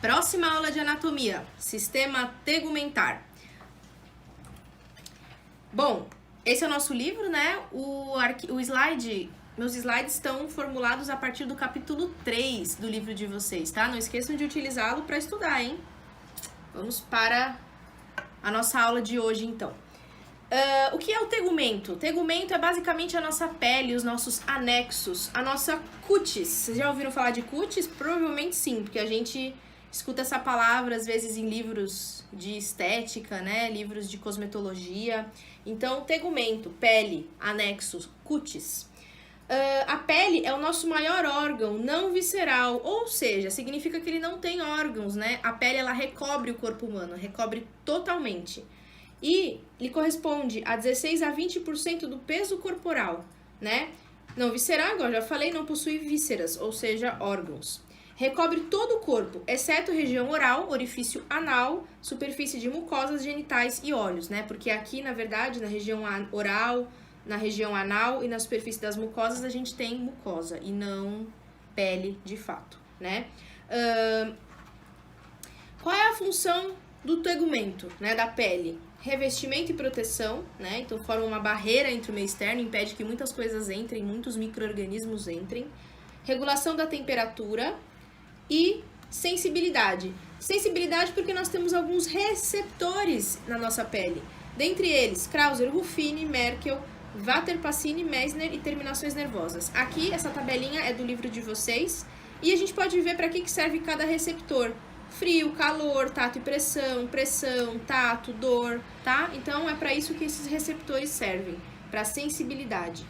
Próxima aula de anatomia, sistema tegumentar. Bom, esse é o nosso livro, né? Meus slides estão formulados a partir do capítulo 3 do livro de vocês, tá? Não esqueçam de utilizá-lo para estudar, hein? Vamos para a nossa aula de hoje, então. O que é o tegumento? O tegumento é basicamente a nossa pele, os nossos anexos, a nossa cutis. Vocês já ouviram falar de cutis? Provavelmente sim, porque a gente escuta essa palavra às vezes em livros de estética, né? Livros de cosmetologia. Então, tegumento, pele, anexos, cutis. A pele é o nosso maior órgão não visceral, ou seja, significa que ele não tem órgãos, né? A pele, ela recobre o corpo humano, recobre totalmente. E lhe corresponde a 16 a 20% do peso corporal, né? Não visceral, igual eu já falei, não possui vísceras, ou seja, órgãos. Recobre todo o corpo, exceto região oral, orifício anal, superfície de mucosas genitais e olhos, né? Porque aqui, na verdade, na região oral, na região anal e na superfície das mucosas, a gente tem mucosa e não pele de fato, né? Qual é a função do tegumento, né, da pele? Revestimento e proteção, né? Então forma uma barreira entre o meio externo, impede que muitas coisas entrem, muitos micro-organismos entrem. Regulação da temperatura e sensibilidade. Sensibilidade porque nós temos alguns receptores na nossa pele. Dentre eles, Krauser, Ruffini, Merkel, Vater, Pacini, Meissner e terminações nervosas. Aqui, essa tabelinha é do livro de vocês e a gente pode ver para que serve cada receptor. Frio, calor, tato e pressão, pressão, tato, dor, tá? Então, é para isso que esses receptores servem, para sensibilidade.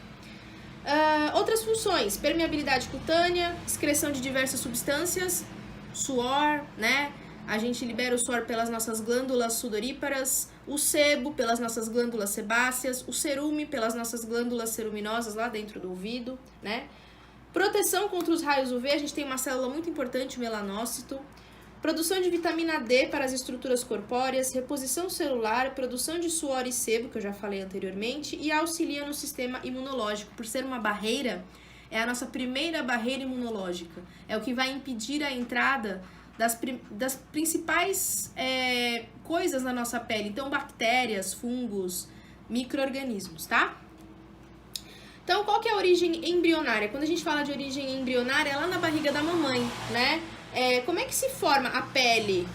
Outras funções, permeabilidade cutânea, excreção de diversas substâncias, suor, né? A gente libera o suor pelas nossas glândulas sudoríparas, o sebo pelas nossas glândulas sebáceas, o cerume pelas nossas glândulas ceruminosas lá dentro do ouvido, né? Proteção contra os raios UV, a gente tem uma célula muito importante, o melanócito. Produção de vitamina D para as estruturas corpóreas, reposição celular, produção de suor e sebo, que eu já falei anteriormente, e auxilia no sistema imunológico. Por ser uma barreira, é a nossa primeira barreira imunológica. É o que vai impedir a entrada das principais coisas na nossa pele. Então, bactérias, fungos, micro-organismos, tá? Então, qual que é a origem embrionária? Quando a gente fala de origem embrionária, é lá na barriga da mamãe, né? Como é que se forma a pele?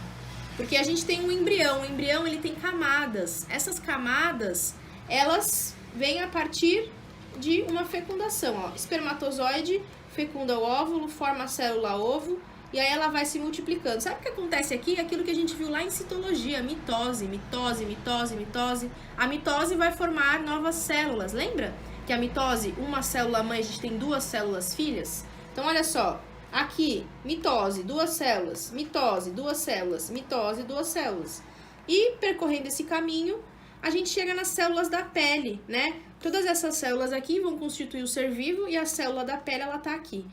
Porque a gente tem um embrião. O embrião, ele tem camadas. Essas camadas, elas vêm a partir de uma fecundação. Ó. Espermatozoide fecunda o óvulo, forma a célula ovo, e aí ela vai se multiplicando. Sabe o que acontece aqui? Aquilo que a gente viu lá em citologia, mitose, mitose, mitose, mitose. A mitose vai formar novas células. Lembra que a mitose, uma célula mãe, a gente tem duas células filhas? Então, olha só. Aqui, mitose, duas células, mitose, duas células, mitose, duas células. E percorrendo esse caminho, a gente chega nas células da pele, né? Todas essas células aqui vão constituir o ser vivo e a célula da pele, ela tá aqui.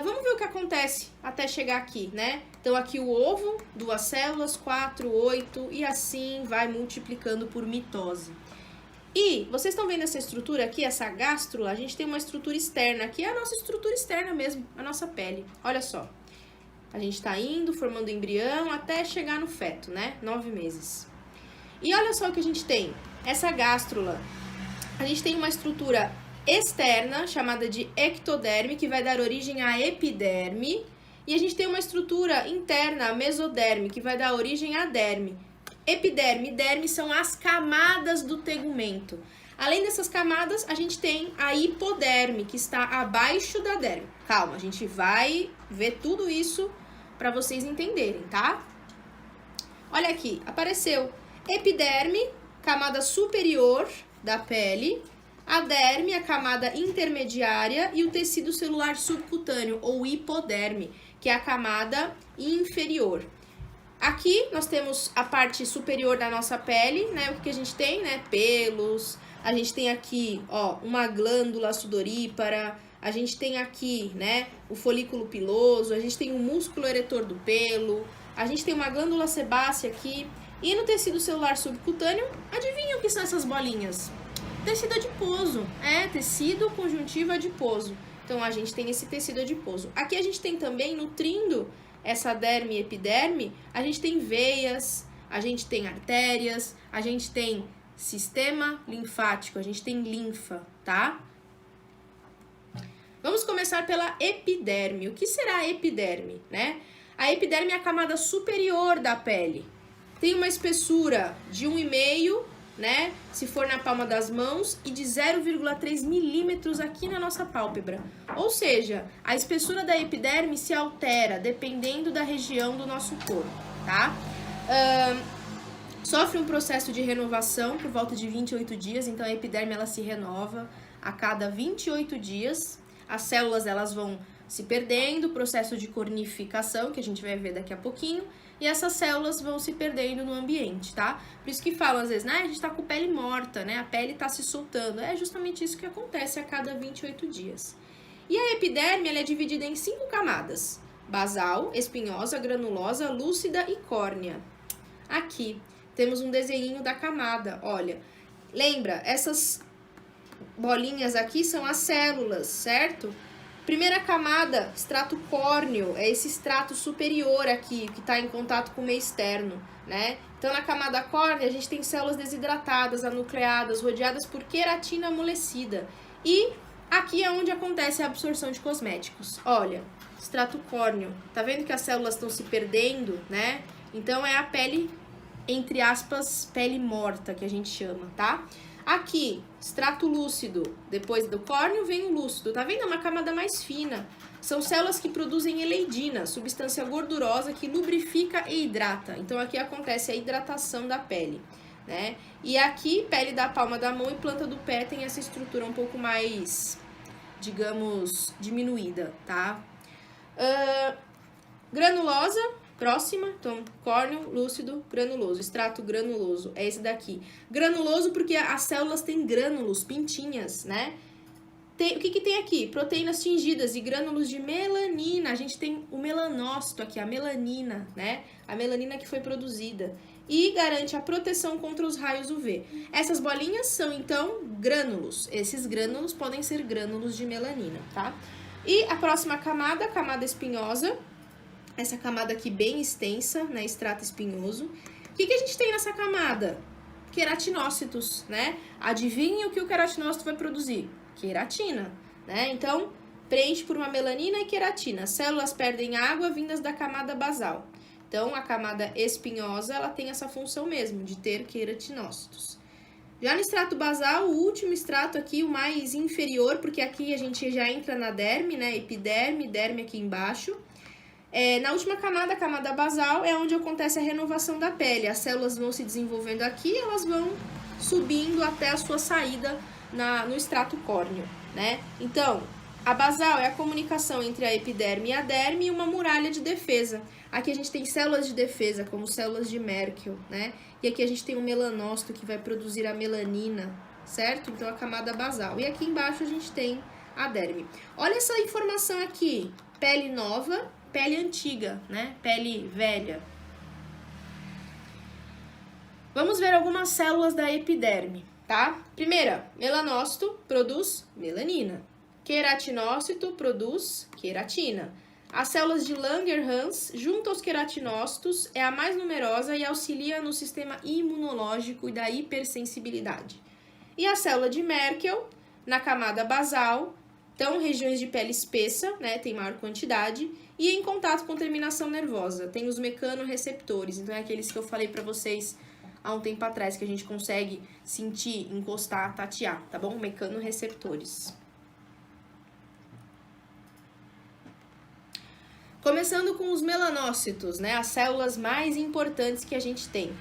Vamos ver o que acontece até chegar aqui, né? Então, aqui o ovo, duas células, 4, 8, e assim vai multiplicando por mitose. E vocês estão vendo essa estrutura aqui, essa gástrula? A gente tem uma estrutura externa. Aqui é a nossa estrutura externa mesmo, a nossa pele. Olha só. A gente tá indo, formando embrião, até chegar no feto, né? 9 meses. E olha só o que a gente tem. Essa gástrula. A gente tem uma estrutura externa, chamada de ectoderme, que vai dar origem à epiderme. E a gente tem uma estrutura interna, a mesoderme, que vai dar origem à derme. Epiderme e derme são as camadas do tegumento. Além dessas camadas, a gente tem a hipoderme, que está abaixo da derme. Calma, a gente vai ver tudo isso para vocês entenderem, tá? Olha aqui, apareceu epiderme, camada superior da pele, a derme, a camada intermediária, e o tecido celular subcutâneo, ou hipoderme, que é a camada inferior. Aqui nós temos a parte superior da nossa pele, né? O que a gente tem, né? Pelos. A gente tem aqui, ó, uma glândula sudorípara. A gente tem aqui, né? O folículo piloso. A gente tem o músculo eretor do pelo. A gente tem uma glândula sebácea aqui. E no tecido celular subcutâneo, adivinha o que são essas bolinhas? Tecido adiposo. Tecido conjuntivo adiposo. Então, a gente tem esse tecido adiposo. Aqui a gente tem também, nutrindo essa derme e epiderme, a gente tem veias, a gente tem artérias, a gente tem sistema linfático, a gente tem linfa, tá? Vamos começar pela epiderme. O que será a epiderme, né? A epiderme é a camada superior da pele. Tem uma espessura de 1,5, né? Se for na palma das mãos, e de 0,3 milímetros aqui na nossa pálpebra. Ou seja, a espessura da epiderme se altera dependendo da região do nosso corpo, tá? Sofre um processo de renovação por volta de 28 dias, então a epiderme ela se renova a cada 28 dias. As células elas vão se perdendo, processo de cornificação, que a gente vai ver daqui a pouquinho, e essas células vão se perdendo no ambiente, tá? Por isso que falam às vezes, né, a gente tá com pele morta, né, a pele tá se soltando. É justamente isso que acontece a cada 28 dias. E a epiderme ela é dividida em 5 camadas: basal, espinhosa, granulosa, lúcida e córnea. Aqui temos um desenho da camada, olha. Lembra, essas bolinhas aqui são as células, certo? Primeira camada, extrato córneo, é esse extrato superior aqui, que está em contato com o meio externo, né? Então, na camada córnea, a gente tem células desidratadas, anucleadas, rodeadas por queratina amolecida. E aqui é onde acontece a absorção de cosméticos. Olha, extrato córneo, tá vendo que as células estão se perdendo, né? Então, é a pele, entre aspas, pele morta, que a gente chama, tá? Aqui, extrato lúcido, depois do córneo vem o lúcido, tá vendo? É uma camada mais fina. São células que produzem eleidina, substância gordurosa que lubrifica e hidrata. Então, aqui acontece a hidratação da pele, né? E aqui, pele da palma da mão e planta do pé tem essa estrutura um pouco mais, digamos, diminuída, tá? Granulosa. Próxima, então, córneo, lúcido, granuloso, extrato granuloso, é esse daqui. Granuloso porque as células têm grânulos, pintinhas, né? O que tem aqui? Proteínas tingidas e grânulos de melanina. A gente tem o melanócito aqui, a melanina, né? A melanina que foi produzida. E garante a proteção contra os raios UV. Essas bolinhas são, então, grânulos. Esses grânulos podem ser grânulos de melanina, tá? E a próxima camada, a camada espinhosa. Essa camada aqui bem extensa, né, extrato espinhoso. O que a gente tem nessa camada? Queratinócitos, né? Adivinha o que o queratinócito vai produzir? Queratina, né? Então, preenche por uma melanina e queratina. As células perdem água vindas da camada basal. Então, a camada espinhosa, ela tem essa função mesmo, de ter queratinócitos. Já no extrato basal, o último extrato aqui, o mais inferior, porque aqui a gente já entra na derme, né? Epiderme, derme aqui embaixo. Na última camada, a camada basal, é onde acontece a renovação da pele. As células vão se desenvolvendo aqui, elas vão subindo até a sua saída no extrato córneo, né? Então, a basal é a comunicação entre a epiderme e a derme e uma muralha de defesa. Aqui a gente tem células de defesa, como células de Merkel, né? E aqui a gente tem um melanócito que vai produzir a melanina, certo? Então, a camada basal. E aqui embaixo a gente tem a derme. Olha essa informação aqui, pele nova, pele antiga, né? Pele velha. Vamos ver algumas células da epiderme, tá? Primeira, melanócito produz melanina. Queratinócito produz queratina. As células de Langerhans, junto aos queratinócitos, é a mais numerosa e auxilia no sistema imunológico e da hipersensibilidade. E a célula de Merkel, na camada basal, então regiões de pele espessa, né, tem maior quantidade, e em contato com terminação nervosa, tem os mecanorreceptores, então é aqueles que eu falei pra vocês há um tempo atrás, que a gente consegue sentir, encostar, tatear, tá bom? Mecanorreceptores. Começando com os melanócitos, né, as células mais importantes que a gente tem.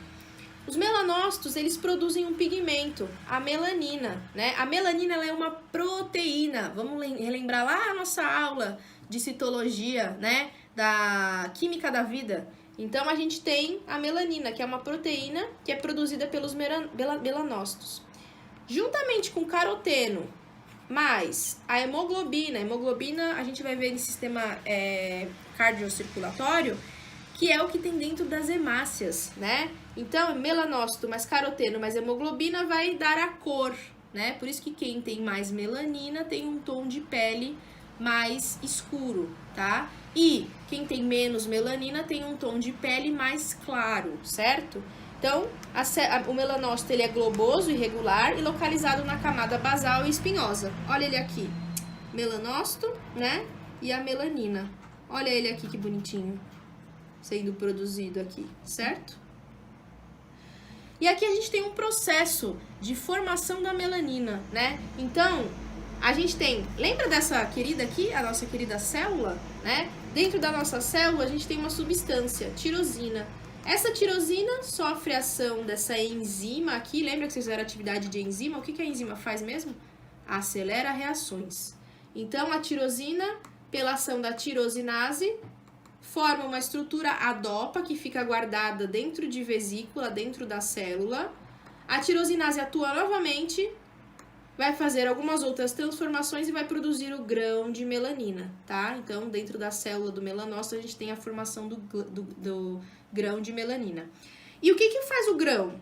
Os melanócitos, eles produzem um pigmento, a melanina, né? A melanina, ela é uma proteína. Vamos relembrar lá a nossa aula de citologia, né? Da química da vida. Então, a gente tem a melanina, que é uma proteína que é produzida pelos melanócitos. Juntamente com caroteno, mais a hemoglobina a gente vai ver no sistema cardiocirculatório, que é o que tem dentro das hemácias, né? Então, melanócito mais caroteno mais hemoglobina vai dar a cor, né? Por isso que quem tem mais melanina tem um tom de pele mais escuro, tá? E quem tem menos melanina tem um tom de pele mais claro, certo? Então, o melanócito ele é globoso, irregular e localizado na camada basal e espinhosa. Olha ele aqui, melanócito, né? E a melanina. Olha ele aqui que bonitinho, sendo produzido aqui, certo? E aqui a gente tem um processo de formação da melanina, né? Então, a gente tem, lembra dessa querida aqui, a nossa querida célula, né? Dentro da nossa célula a gente tem uma substância, tirosina. Essa tirosina sofre ação dessa enzima aqui, lembra que vocês fizeram atividade de enzima? O que a enzima faz mesmo? Acelera reações. Então, a tirosina, pela ação da tirosinase, forma uma estrutura ADOPA que fica guardada dentro de vesícula, dentro da célula. A tirosinase atua novamente, vai fazer algumas outras transformações e vai produzir o grão de melanina, tá? Então, dentro da célula do melanócito, a gente tem a formação do grão de melanina. E o que faz o grão?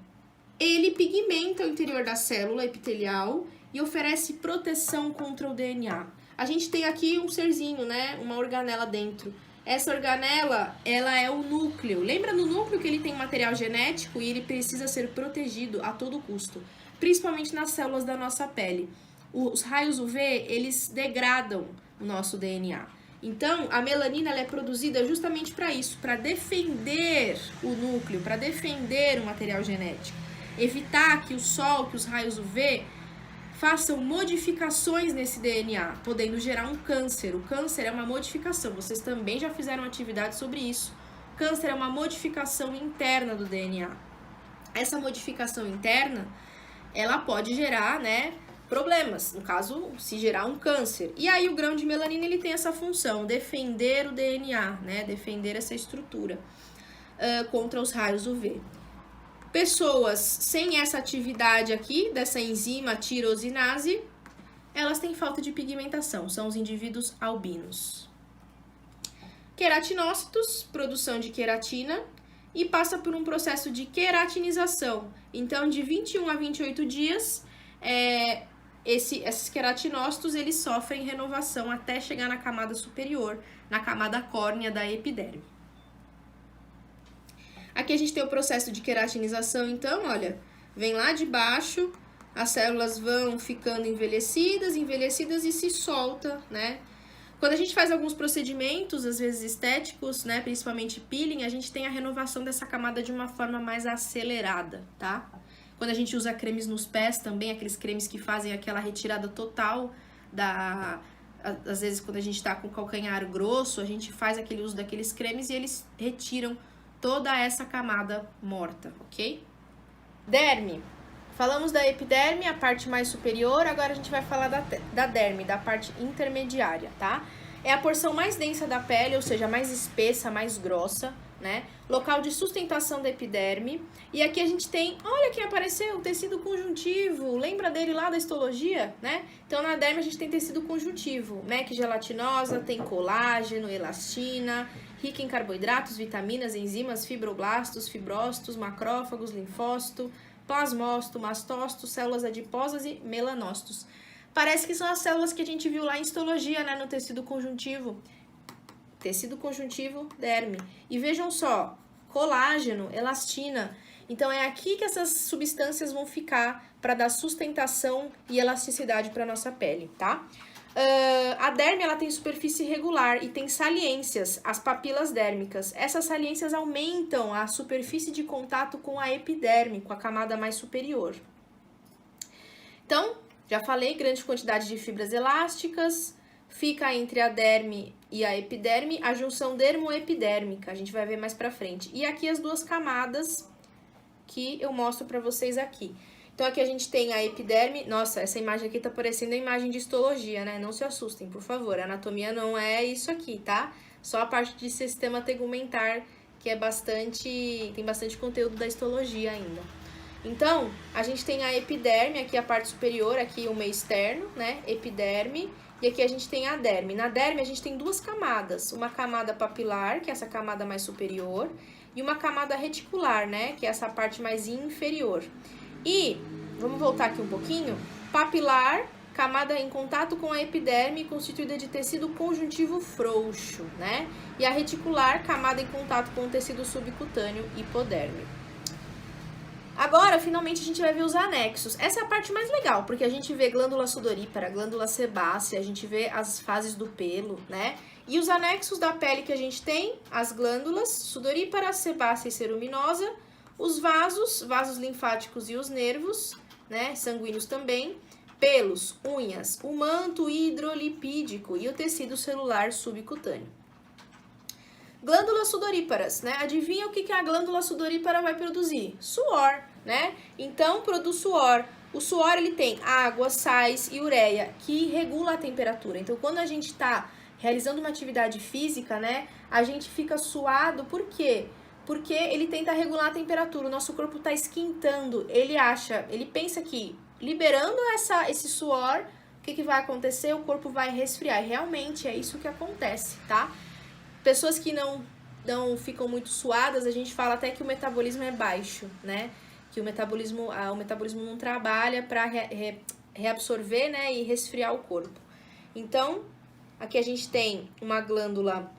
Ele pigmenta o interior da célula epitelial e oferece proteção contra o DNA. A gente tem aqui um serzinho, né? Uma organela dentro. Essa organela, ela é o núcleo. Lembra no núcleo que ele tem material genético e ele precisa ser protegido a todo custo, principalmente nas células da nossa pele. Os raios UV, eles degradam o nosso DNA. Então, a melanina ela é produzida justamente para isso, para defender o núcleo, para defender o material genético. Evitar que o sol, que os raios UV façam modificações nesse DNA, podendo gerar um câncer. O câncer é uma modificação, vocês também já fizeram atividade sobre isso. Câncer é uma modificação interna do DNA. Essa modificação interna, ela pode gerar, né, problemas, no caso, se gerar um câncer. E aí o grão de melanina, ele tem essa função, defender o DNA, né, defender essa estrutura contra os raios UV. Pessoas sem essa atividade aqui, dessa enzima tirosinase, elas têm falta de pigmentação, são os indivíduos albinos. Queratinócitos, produção de queratina, e passa por um processo de queratinização. Então, de 21 a 28 dias, esses queratinócitos, eles sofrem renovação até chegar na camada superior, na camada córnea da epiderme. Aqui a gente tem o processo de queratinização, então, olha, vem lá de baixo, as células vão ficando envelhecidas e se solta, né? Quando a gente faz alguns procedimentos, às vezes estéticos, né, principalmente peeling, a gente tem a renovação dessa camada de uma forma mais acelerada, tá? Quando a gente usa cremes nos pés também, aqueles cremes que fazem aquela retirada total às vezes quando a gente tá com o calcanhar grosso, a gente faz aquele uso daqueles cremes e eles retiram toda essa camada morta, ok? Derme. Falamos da epiderme, a parte mais superior, agora a gente vai falar da derme, da parte intermediária, tá? É a porção mais densa da pele, ou seja, mais espessa, mais grossa, né? Local de sustentação da epiderme. E aqui a gente tem, olha quem apareceu, tecido conjuntivo. Lembra dele lá da histologia, né? Então, na derme a gente tem tecido conjuntivo, MEC gelatinosa, tem colágeno, elastina, rica em carboidratos, vitaminas, enzimas, fibroblastos, fibrócitos, macrófagos, linfócito, plasmócito, mastócito, células adiposas e melanócitos. Parece que são as células que a gente viu lá em histologia, né, no tecido conjuntivo. Tecido conjuntivo, derme. E vejam só, colágeno, elastina. Então, é aqui que essas substâncias vão ficar para dar sustentação e elasticidade para a nossa pele, tá? A derme, ela tem superfície irregular e tem saliências, as papilas dérmicas. Essas saliências aumentam a superfície de contato com a epiderme, com a camada mais superior. Então, já falei, grande quantidade de fibras elásticas, fica entre a derme e a epiderme, a junção dermoepidérmica, a gente vai ver mais pra frente. E aqui as duas camadas que eu mostro pra vocês aqui. Então, aqui a gente tem a epiderme. Nossa, essa imagem aqui tá parecendo a imagem de histologia, né? Não se assustem, por favor. A anatomia não é isso aqui, tá? Só a parte de sistema tegumentar, que é tem bastante conteúdo da histologia ainda. Então, a gente tem a epiderme, aqui a parte superior, aqui o meio externo, né? Epiderme. E aqui a gente tem a derme. Na derme, a gente tem duas camadas. Uma camada papilar, que é essa camada mais superior, e uma camada reticular, né? Que é essa parte mais inferior. E, vamos voltar aqui um pouquinho, papilar camada em contato com a epiderme, constituída de tecido conjuntivo frouxo, né? E a reticular, camada em contato com o tecido subcutâneo hipodérmico. Agora, finalmente, a gente vai ver os anexos. Essa é a parte mais legal, porque a gente vê glândula sudorípara, glândula sebácea, a gente vê as fases do pelo, né? E os anexos da pele que a gente tem, as glândulas sudorípara, sebácea e ceruminosa, os vasos linfáticos e os nervos, né? Sanguíneos também, pelos, unhas, o manto hidrolipídico e o tecido celular subcutâneo. Glândulas sudoríparas, né? Adivinha o que a glândula sudorípara vai produzir? Suor, né? Então, produz suor. O suor, ele tem água, sais e ureia, que regula a temperatura. Então, quando a gente está realizando uma atividade física, né? A gente fica suado, por quê? Porque ele tenta regular a temperatura, o nosso corpo está esquentando. Ele pensa que liberando esse suor, o que vai acontecer? O corpo vai resfriar. E realmente é isso que acontece, tá? Pessoas que não ficam muito suadas, a gente fala até que o metabolismo é baixo, né? Que o metabolismo não trabalha para reabsorver, né? E resfriar o corpo. Então, aqui a gente tem uma glândula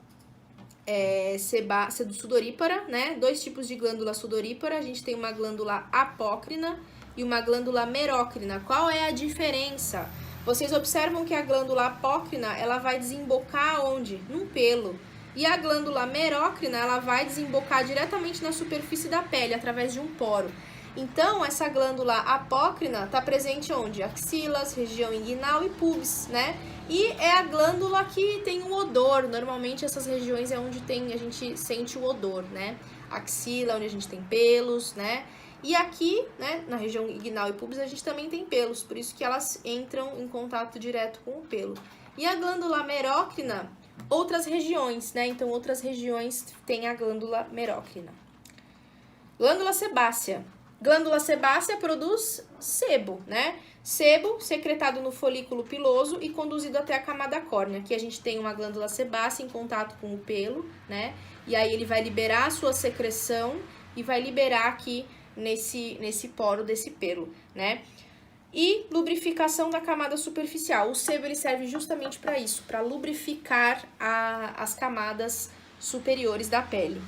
sudorípara, né? Dois tipos de glândula sudorípara. A gente tem uma glândula apócrina e uma glândula merócrina. Qual é a diferença? Vocês observam que a glândula apócrina, ela vai desembocar onde? Num pelo. E a glândula merócrina, ela vai desembocar diretamente na superfície da pele, através de um poro. Então, essa glândula apócrina está presente onde? Axilas, região inguinal e pubis, né? E é a glândula que tem um odor. Normalmente, essas regiões é onde a gente sente o odor, né? Axila, onde a gente tem pelos, né? E aqui, né, na região inguinal e pubis, a gente também tem pelos. Por isso que elas entram em contato direto com o pelo. E a glândula merócrina, outras regiões, né? Então, outras regiões tem a glândula merócrina. Glândula sebácea. Glândula sebácea produz sebo, né? Sebo secretado no folículo piloso e conduzido até a camada córnea. Aqui a gente tem uma glândula sebácea em contato com o pelo, né? E aí ele vai liberar a sua secreção e vai liberar aqui nesse poro desse pelo, né? E lubrificação da camada superficial. O sebo ele serve justamente para isso, para lubrificar as camadas superiores da pele.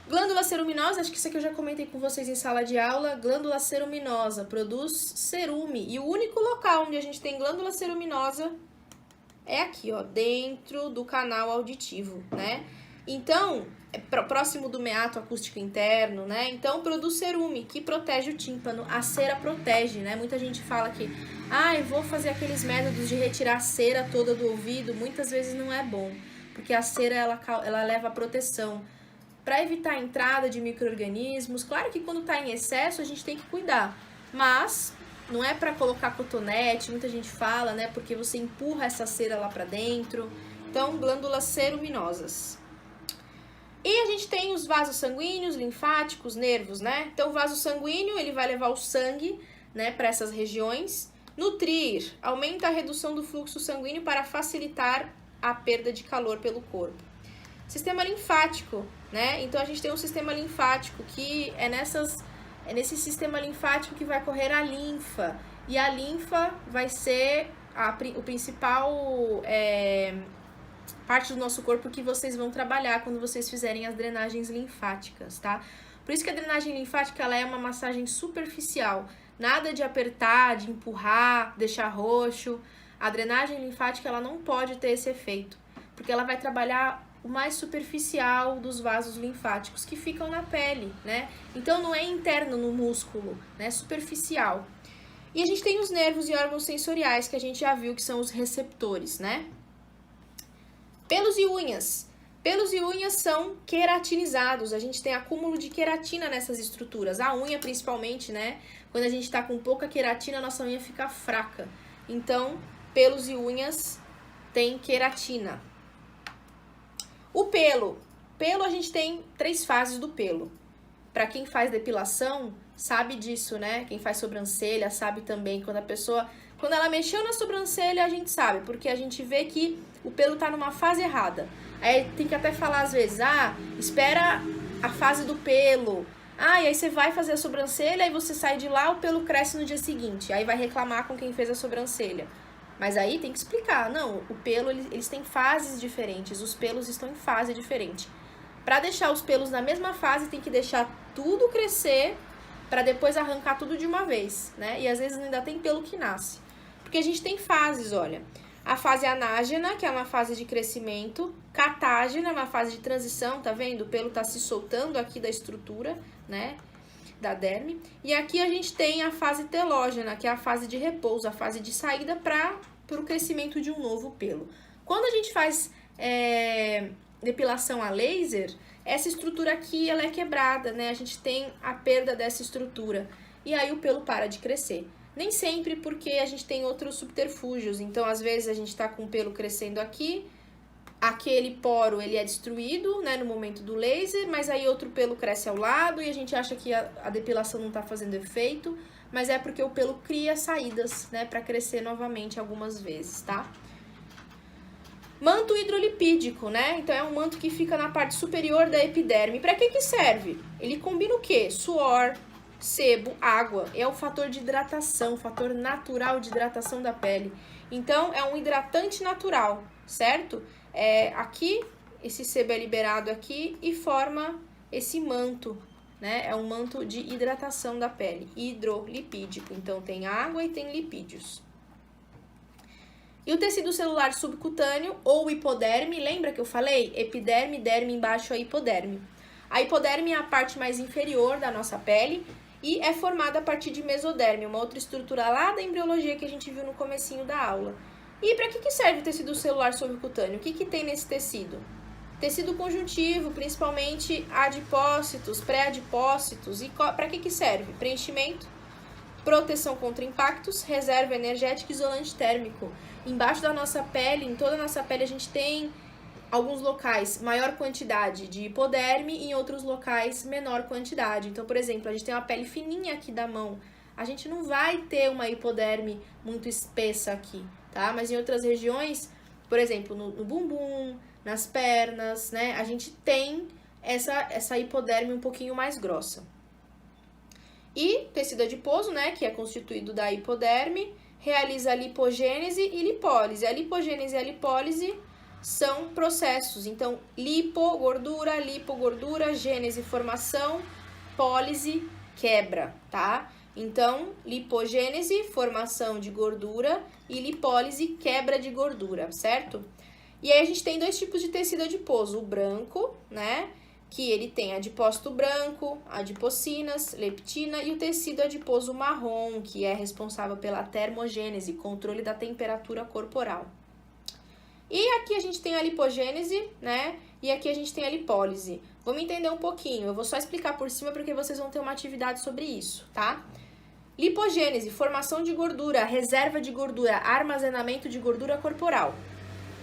Glândula ceruminosa, acho que isso aqui eu já comentei com vocês em sala de aula. Glândula ceruminosa produz cerume. E o único local onde a gente tem glândula ceruminosa é aqui, ó, dentro do canal auditivo, né? Então, é próximo do meato acústico interno, né? Então, produz cerume, que protege o tímpano. A cera protege, né? Muita gente fala que, eu vou fazer aqueles métodos de retirar a cera toda do ouvido. Muitas vezes não é bom, porque a cera, ela leva a proteção para evitar a entrada de micro-organismos. Claro que quando está em excesso, a gente tem que cuidar, mas não é para colocar cotonete, muita gente fala, né? Porque você empurra essa cera lá para dentro. Então, glândulas ceruminosas. E a gente tem os vasos sanguíneos, linfáticos, nervos, né? Então, o vaso sanguíneo, ele vai levar o sangue, né, para essas regiões. Nutrir, aumenta a redução do fluxo sanguíneo para facilitar a perda de calor pelo corpo. Sistema linfático, né? Então, a gente tem um sistema linfático que é nesse sistema linfático que vai correr a linfa. E a linfa vai ser o principal parte do nosso corpo que vocês vão trabalhar quando vocês fizerem as drenagens linfáticas, tá? Por isso que a drenagem linfática, ela é uma massagem superficial. Nada de apertar, de empurrar, deixar roxo. A drenagem linfática, ela não pode ter esse efeito, porque ela vai trabalhar o mais superficial dos vasos linfáticos que ficam na pele, né? Então, não é interno no músculo, né? Superficial. E a gente tem os nervos e órgãos sensoriais, que a gente já viu que são os receptores, né? Pelos e unhas. Pelos e unhas são queratinizados. A gente tem acúmulo de queratina nessas estruturas. A unha, principalmente, né? Quando a gente tá com pouca queratina, a nossa unha fica fraca. Então, pelos e unhas tem queratina. O pelo. Pelo, a gente tem 3 fases do pelo. Para quem faz depilação, sabe disso, né? Quem faz sobrancelha sabe também. Quando ela mexeu na sobrancelha, a gente sabe, porque a gente vê que o pelo tá numa fase errada. Aí tem que até falar às vezes, espera a fase do pelo Ah, e aí você vai fazer a sobrancelha, aí você sai de lá, o pelo cresce no dia seguinte. Aí vai reclamar com quem fez a sobrancelha. Mas aí tem que explicar. Não, o pelo, eles têm fases diferentes. Os pelos estão em fase diferente. Para deixar os pelos na mesma fase, tem que deixar tudo crescer para depois arrancar tudo de uma vez, né? E às vezes ainda tem pelo que nasce. Porque a gente tem fases, olha. A fase anágena, que é uma fase de crescimento. Catágena, uma fase de transição, tá vendo? O pelo tá se soltando aqui da estrutura, né? Da derme. E aqui a gente tem a fase telógena, que é a fase de repouso, a fase de saída para o crescimento de um novo pelo. Quando a gente faz depilação a laser, essa estrutura aqui ela é quebrada, né? A gente tem a perda dessa estrutura e aí o pelo para de crescer. Nem sempre, porque a gente tem outros subterfúgios. Então, às vezes a gente tá com o pelo crescendo aqui, aquele poro ele é destruído, né, no momento do laser, mas aí outro pelo cresce ao lado e a gente acha que a depilação não tá fazendo efeito, mas é porque o pelo cria saídas, né, para crescer novamente algumas vezes, tá? Manto hidrolipídico, né? Então é um manto que fica na parte superior da epiderme. Para que serve? Ele combina o quê? Suor, sebo, água. É o fator de hidratação, fator natural de hidratação da pele. Então é um hidratante natural, certo? Aqui, esse sebo é liberado aqui e forma esse manto, né? É um manto de hidratação da pele, hidrolipídico. Então tem água e tem lipídios. E o tecido celular subcutâneo ou hipoderme, lembra que eu falei? Epiderme, derme, embaixo a hipoderme. A hipoderme é a parte mais inferior da nossa pele e é formada a partir de mesoderme, uma outra estrutura lá da embriologia que a gente viu no comecinho da aula. E para que serve o tecido celular subcutâneo? O que tem nesse tecido? Tecido conjuntivo, principalmente adipócitos, pré-adipócitos. E para que serve? Preenchimento, proteção contra impactos, reserva energética e isolante térmico. Embaixo da nossa pele, em toda a nossa pele, a gente tem alguns locais maior quantidade de hipoderme e em outros locais menor quantidade. Então, por exemplo, a gente tem uma pele fininha aqui da mão. A gente não vai ter uma hipoderme muito espessa aqui, tá? Mas em outras regiões, por exemplo, no bumbum, nas pernas, né? A gente tem essa hipoderme um pouquinho mais grossa. E tecido adiposo, né, que é constituído da hipoderme, realiza a lipogênese e lipólise. A lipogênese e a lipólise são processos. Então, lipogordura, gênese, formação, pólise, quebra, tá? Então, lipogênese, formação de gordura e lipólise, quebra de gordura, certo? E aí a gente tem dois tipos de tecido adiposo, o branco, né? Que ele tem adipócito branco, adipocinas, leptina e o tecido adiposo marrom, que é responsável pela termogênese, controle da temperatura corporal. E aqui a gente tem a lipogênese, né? E aqui a gente tem a lipólise. Vamos entender um pouquinho, eu vou só explicar por cima porque vocês vão ter uma atividade sobre isso, tá? Lipogênese, formação de gordura, reserva de gordura, armazenamento de gordura corporal.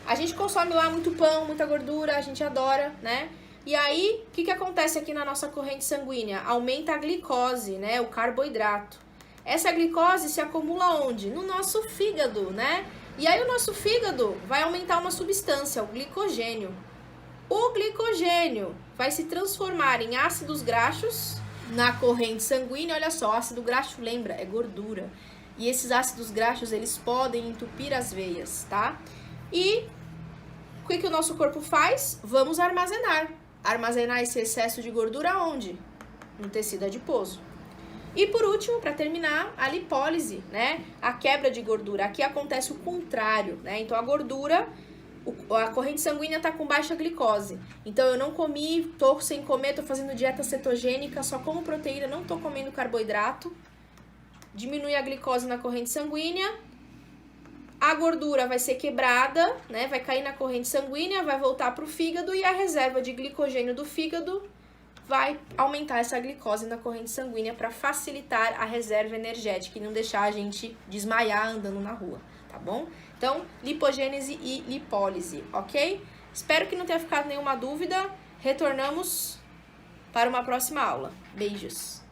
A gente consome lá muito pão, muita gordura, a gente adora, né? E aí, o que acontece aqui na nossa corrente sanguínea? Aumenta a glicose, né? O carboidrato. Essa glicose se acumula onde? No nosso fígado, né? E aí o nosso fígado vai aumentar uma substância, o glicogênio. O glicogênio vai se transformar em ácidos graxos na corrente sanguínea. Olha só, ácido graxo, lembra, é gordura. E esses ácidos graxos, eles podem entupir as veias, tá? E o que o nosso corpo faz? Vamos armazenar. Armazenar esse excesso de gordura onde? No tecido adiposo. E por último, para terminar, a lipólise, né? A quebra de gordura. Aqui acontece o contrário, né? Então a gordura, a corrente sanguínea está com baixa glicose. Então eu não comi, tô sem comer, tô fazendo dieta cetogênica, só como proteína, não tô comendo carboidrato. Diminui a glicose na corrente sanguínea. A gordura vai ser quebrada, né? Vai cair na corrente sanguínea, vai voltar para o fígado e a reserva de glicogênio do fígado vai aumentar essa glicose na corrente sanguínea para facilitar a reserva energética e não deixar a gente desmaiar andando na rua, tá bom? Então, lipogênese e lipólise, ok? Espero que não tenha ficado nenhuma dúvida. Retornamos para uma próxima aula. Beijos!